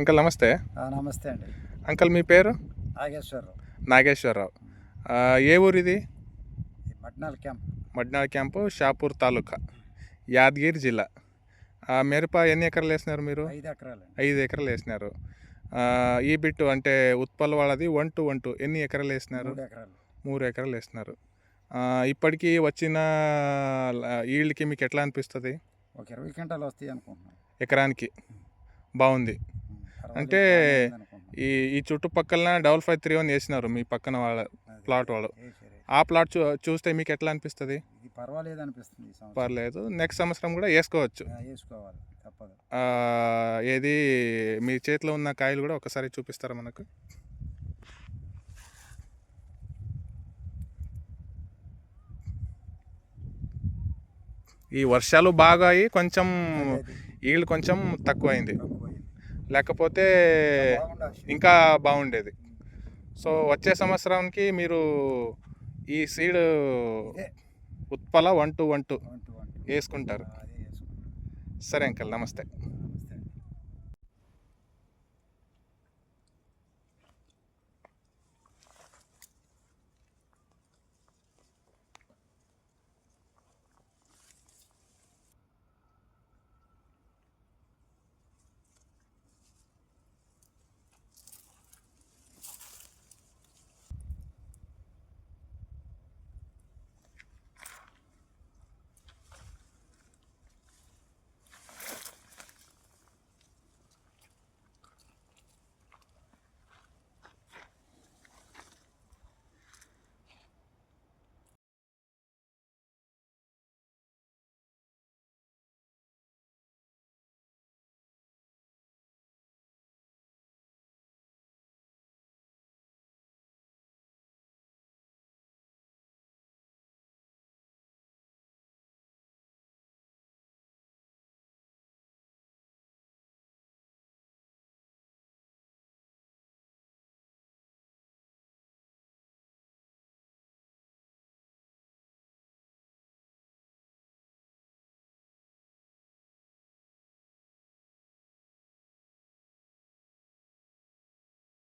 Uncle నమస్తే. నమస్తే అండి. అంకల్ మీ పేరు? నాగేశ్వరరావు. నాగేశ్వరరావు. ఏ ఊరిది? మడ్నాల్ క్యాంప్. మడ్నాల్ క్యాంపు, షాపూర్ తాలూకా, యాదగిరి జిల్లా. మిరప ఎన్ని ఎకరాలు వేసినారు మీరు? 5 ఎకరాలు. 5 ఎకరాలు వేసినారు. ఈ బిట్టు అంటే ఉత్పల్ వాళ్ళది 1-1 ఎన్ని ఎకరాలు వేసినారు? 3 ఎకరాలు. 3 ఎకరాలు వేసినారు. ఇప్పటికీ వచ్చిన ఈల్డ్కి మీకు ఎట్లా అనిపిస్తుంది? ఒక 20 క్వింటాలు వస్తాయి అనుకుంటున్నాను ఎకరానికి. బాగుంది. అంటే ఈ చుట్టుపక్కల 5531 వేసినారు మీ పక్కన వాళ్ళ ప్లాట్ వాళ్ళు. ఆ ప్లాట్ చూస్తే మీకు ఎట్లా అనిపిస్తుంది? ఇది పర్వాలేదు అనిపిస్తుంది. పర్లేదు, నెక్స్ట్ సంవత్సరం కూడా వేసుకోవచ్చు. వేసుకోవాలి, తప్పదు. ఏది మీ చేతిలో ఉన్న కాయలు కూడా ఒకసారి చూపిస్తారా మనకు? ఈ వర్షాలు బాగా అయ్యి కొంచెం ఈల్డ్ కొంచెం తక్కువైంది, లేకపోతే ఇంకా బాగుండేది. సో వచ్చే సంవత్సరానికి మీరు ఈ సీడ్ ఉత్పల 1-1 వేసుకుంటారు. సరే అంకల్, నమస్తే.